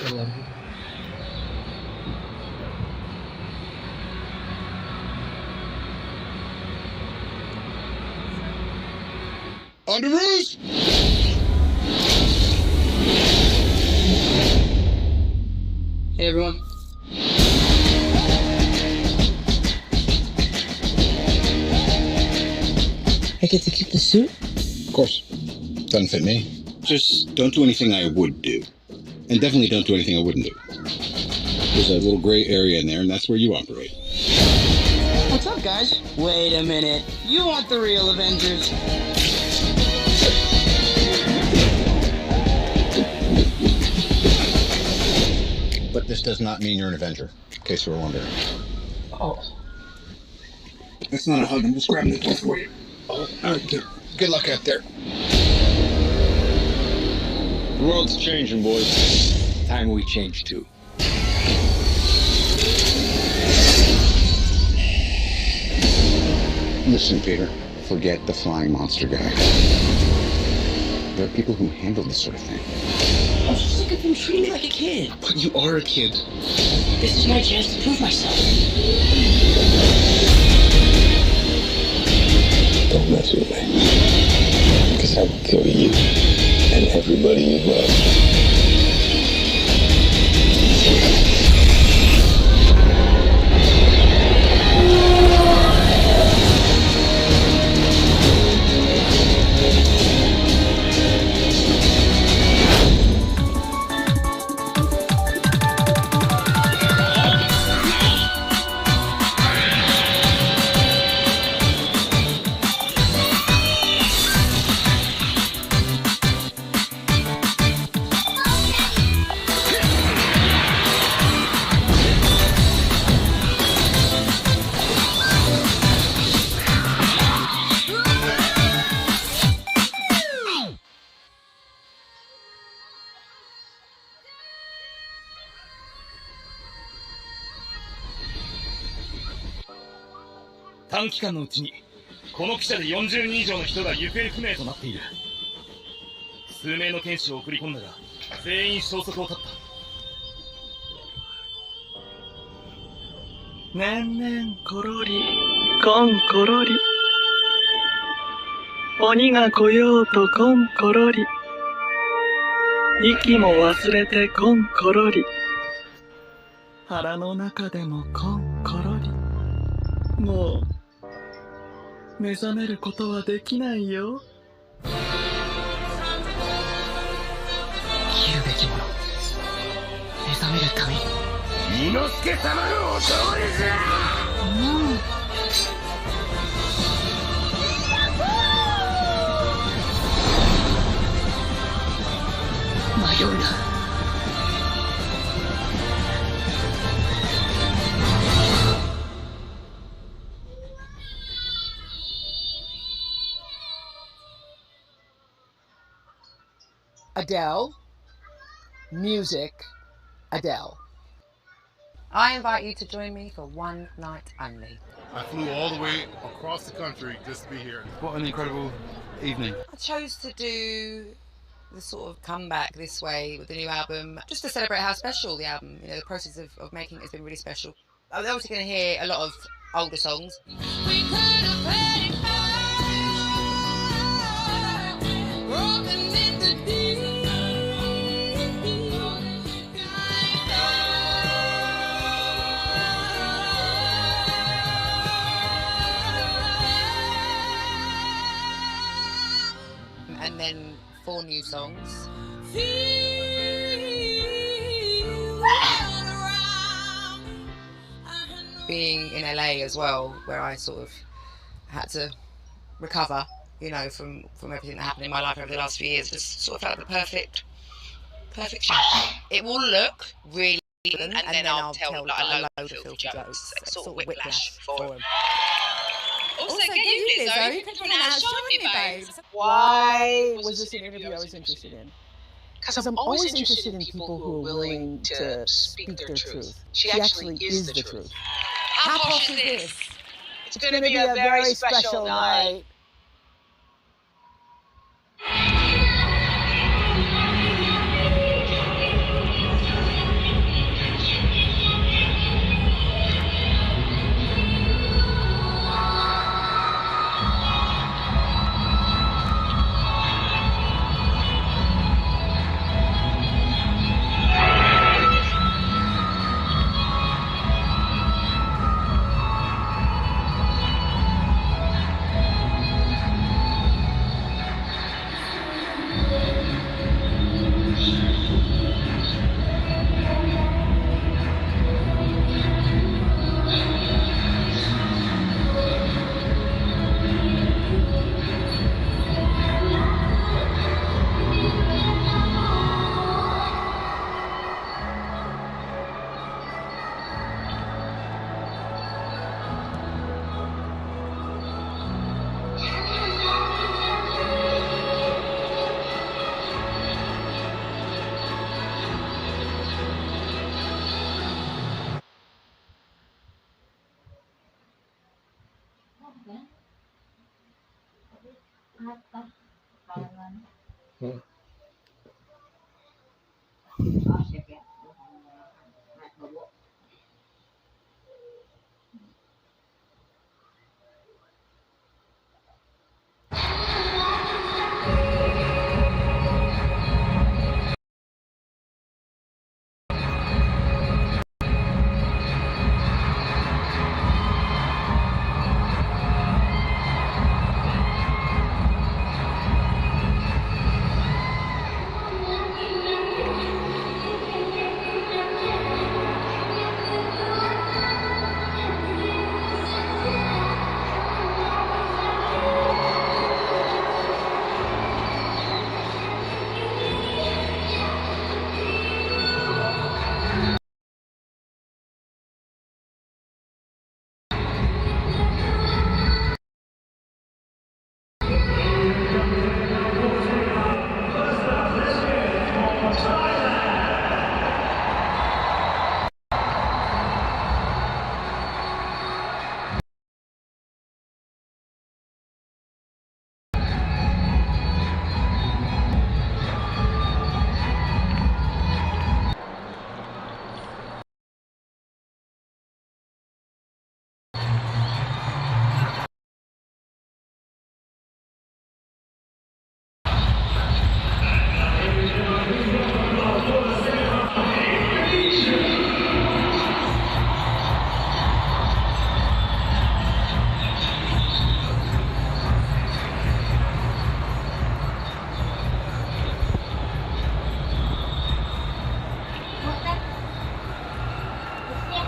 I love you. On the roost! Hey everyone. I get to keep the suit? Of course. Doesn't fit me. Just don't do anything I would do. And definitely don't do anything I wouldn't do. There's a little gray area in there, and that's where you operate. What's up, guys? Wait a minute. You want the real Avengers? But this does not mean you're an Avenger, in case you were wondering. Oh. That's not a hug, I'm just grabbing the door for you. Oh, all right, good luck out there. The world's changing, boys. Time we change too. Listen, Peter, forget the flying monster guy. There are people who handle this sort of thing. I'm just sick of them treating me like a kid. But you are a kid. This is my chance to prove myself. Don't mess with me. Because I will kill you and everybody you love.「短期間のうちにこの汽車で40人以上の人が行方不明となっている。数名の剣士を送り込んだが全員消息を絶った。ねんねんころりこんころり鬼が来ようとこんころり息も忘れてこんころり腹の中でもこんころりもう目覚めることはできないよ。生きるべきもの。目覚めるために。伊之助様のお通りじゃ。迷うな。Adele, music, Adele. I invite you to join me for one night only. I flew all the way across the country just to be here. What an incredible evening. I chose to do the sort of comeback this way with the new album, just to celebrate how special the album, the process of making it has been really special. I'm obviously going to hear a lot of older songs. And then 4 new songs. Being in LA as well, where I sort of had to recover, from everything that happened in my life over the last few years, just sort of felt the perfect show. It will look really good, and then I'll tell like a load of filthy jokes, sort of whiplash for him. Also, get you, Lizzo. You can come out and show me, babes. Why was this an interview I was interested in? Because I'm always interested in people who are willing to speak their truth. She actually is the truth. How posh is this? It's going to be a very special night.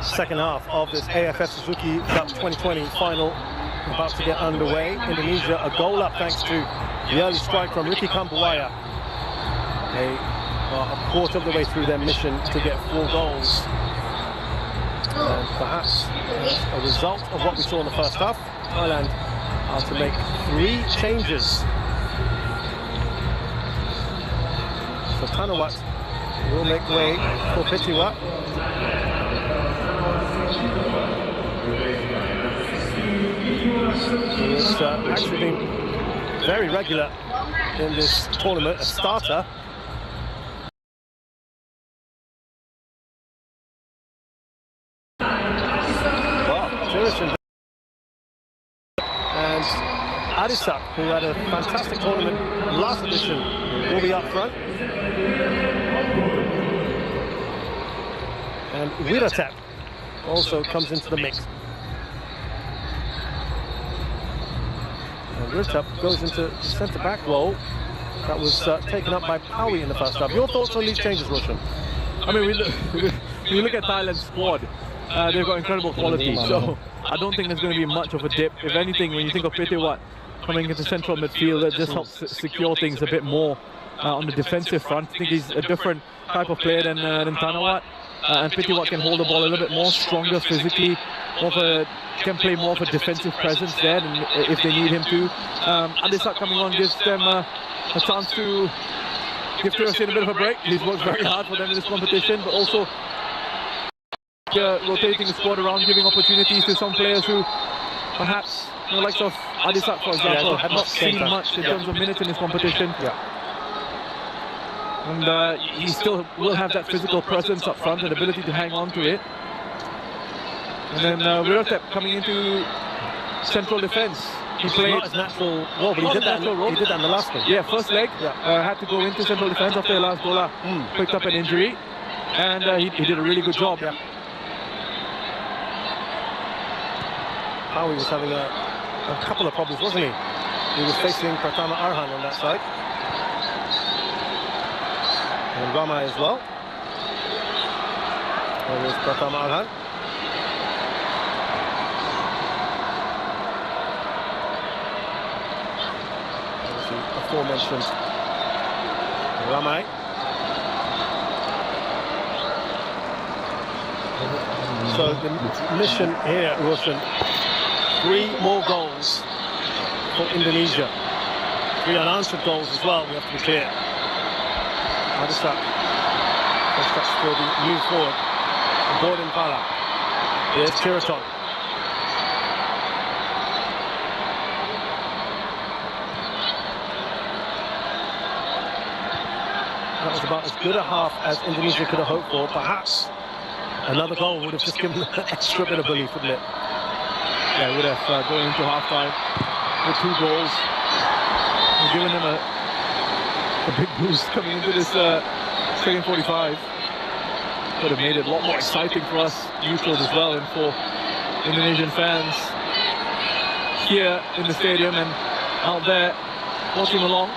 Second half of this AFF Suzuki Cup 2020 final about to get underway. Indonesia a goal up thanks to the early strike from Ricky Kambuaya. They are a quarter of the way through their mission to get 4 goals. And perhaps as a result of what we saw in the first half, Thailand are to make 3 changes. So Tanawat will make way for Pitiwa. He's actually been very regular in this tournament, a starter. Well, Juric and Adisak, who had a fantastic tournament last edition, will be up front. And Wiratap also comes into the mix. And Wiratap goes into the centre-back role that was taken up by Paui in the first half. Your thoughts on these changes, Roshan? I mean, when you look at Thailand's squad, they've got incredible quality, so I don't think there's going to be much of a dip. If anything, when you think of Pitiwat coming into central midfield, that just helps secure things a bit more on the defensive front. I think he's a different type of player than Tanawat. And Pitiwat can hold the ball a little bit more, stronger physically, can play more of a defensive presence there than if they need him to. Adisak coming on gives them a chance to give Tirashin a bit of a break. He's worked very hard for them in this competition, but also rotating the squad around, giving opportunities to some players who perhaps, the likes of Adisak, for example, had not seen much in terms of minutes in this competition. And he still will have that physical presence up front and ability to hang on to it. And then Wiratap coming into central defence. He played not his natural role, but he did that in the last one. Yeah, first leg, had to go into central defence after the last goal, picked up an injury, and he did a really good job. Howie was having a couple of problems, wasn't he? He was facing Pratama Arhan on that side. And Ramai as well. There was Pratama Arhan. Aforementioned Ramai. So the mission here, Roshan, 3 more goals for Indonesia. 3 unanswered goals as well, we have to be clear. Adisak, first touch for the new forward, Gordon Pala. Here's Kiraton. was about as good a half as Indonesia could have hoped for. Perhaps another goal would have just given an extra bit of belief, wouldn't it? Yeah, would have gone into half-time with 2 goals. And given them a big boost coming into this second 45. Could have made it a lot more exciting for us neutrals as well, and for Indonesian fans here in the stadium and out there watching along.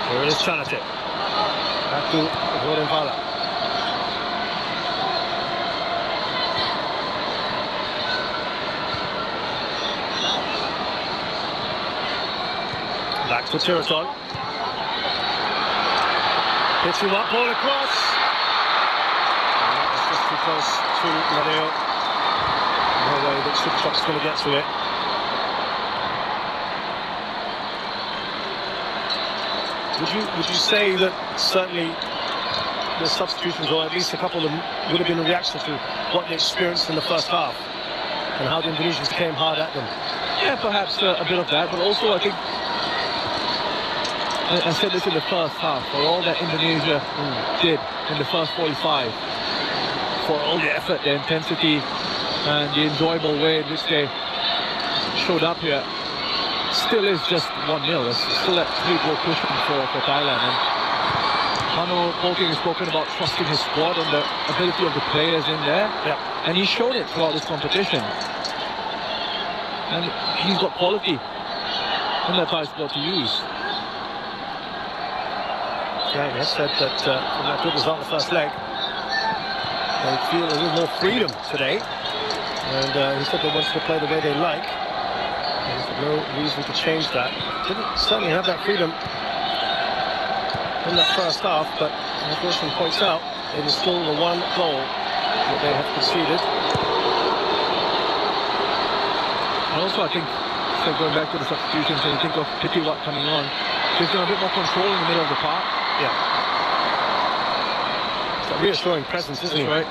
Here it is, Chanate. Back to Gorenvala. Back to Tiraton. Pitching up, ball across. And that was just too close to Ladeo. No way that Superchop's going to get to it. Would you say that certainly the substitutions, or at least a couple of them, would have been a reaction to what they experienced in the first half and how the Indonesians came hard at them? Yeah, perhaps a bit of that, but also I think, I said this in the first half, for all that Indonesia did in the first 45, for all the effort, the intensity, and the enjoyable way in which they showed up here, still is just 1-0. There's still that 3-goal cushion for Thailand. And Hanno Polking has spoken about trusting his squad and the ability of the players in there, and he's shown it throughout this competition. And he's got quality in that Thai squad to use. Yeah, he said that from that good result in the first leg, they feel a little more freedom today. And he said they wanted to play the way they like. There's no reason to change that. Didn't certainly have that freedom in that first half, but as Wilson points out, it is still the 1 goal that they have conceded. And also I think, so going back to the substitutions, and you think of Pitiwat coming on, gives them a bit more control in the middle of the park. Yeah. It's a reassuring presence, isn't it? Right.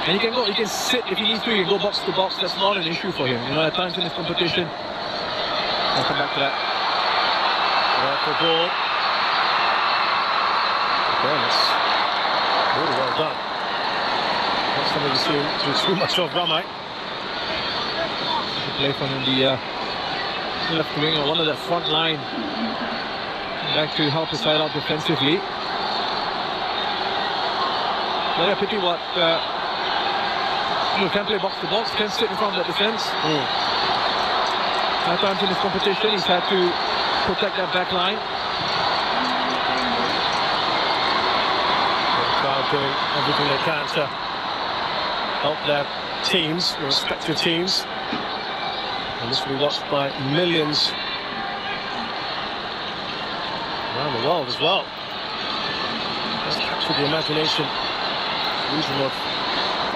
And he can sit if he needs to, he can go box to box. That's not an issue for him. You know, at times in this competition. I'll come back to that. Right for goal. Again, it's really well done. Not something to do too much of, Ramai. Play from the left wing, or one of that front line. Back to help his side out defensively. But yeah, Pitiwat can play box to box, can sit in front of that defence. At times in this competition, he's had to protect that back line. The crowd doing everything they can to help their teams, their respective teams. And this will be watched by millions around the world as well. Just captured the imagination, region of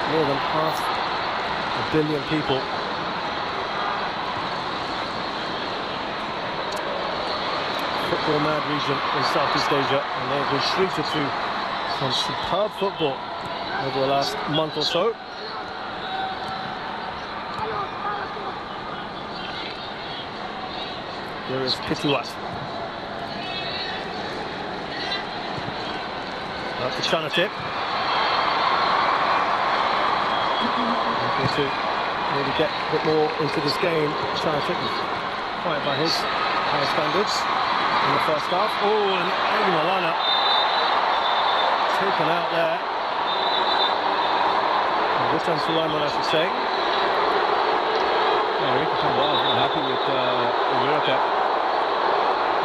more than 500 million people. Football mad region in Southeast Asia, and they've been treated to some superb football over the last month or so. Here is Pitiwat. Up to Chanate. Looking to maybe get a bit more into this game. Chanate was quite by his high standards in the first half. Oh, and Adi Malana taken out there. Witan Sulaiman, I should say. Yeah, Ricky Kambwa was not happy with Wirata.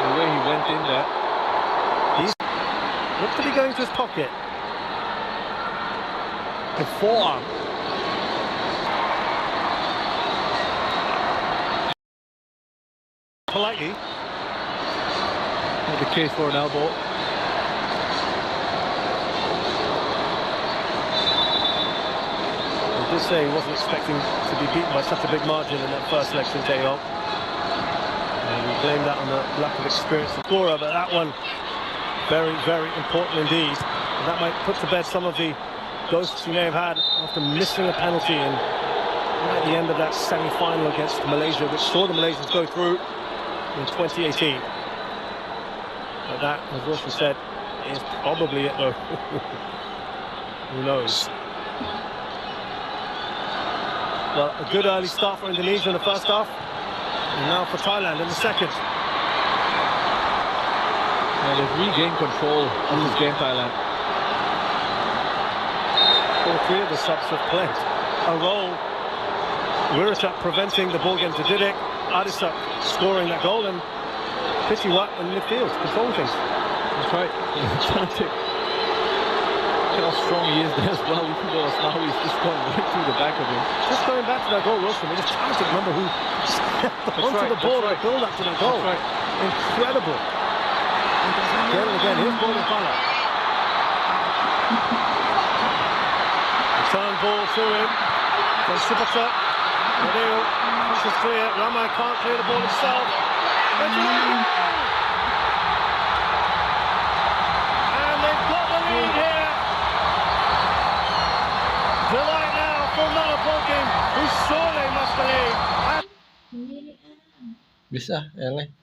The way he went in there. Looked to be going to his pocket. The forearm. Politely. Not the case for an elbow. He did say he wasn't expecting to be beaten by such a big margin in that first leg from Taeyong. And we blame that on the lack of experience of Gora, but that one very, very important indeed. And that might put to bed some of the ghosts he may have had after missing a penalty at the end of that semi-final against Malaysia, which saw the Malaysians go through in 2018. But that, as Roshan said, is probably it though. Who knows? Well, a good early start for Indonesia in the first half. And now for Thailand in the second. Yeah, they've regained control of this game, Thailand. All three of the subs have played a role. Wirachak preventing the ball game to Didik. Adisak scoring that goal, and Pitiwat in midfield, controlling things. That's right. Look how strong he is there as well. Even though now he's just going right through the back of him. Just going back to that goal, Wilson, we just trying to remember who stepped onto the ball and build up to that goal. Right. Incredible. Again and again, here's Gordon Fala. Return ball through him from Supata. Nadeo, this is clear. Ramai can't clear the ball himself. And they've got the lead here. Delight now for Nanapokin, who surely must believe. Bisa, Ele.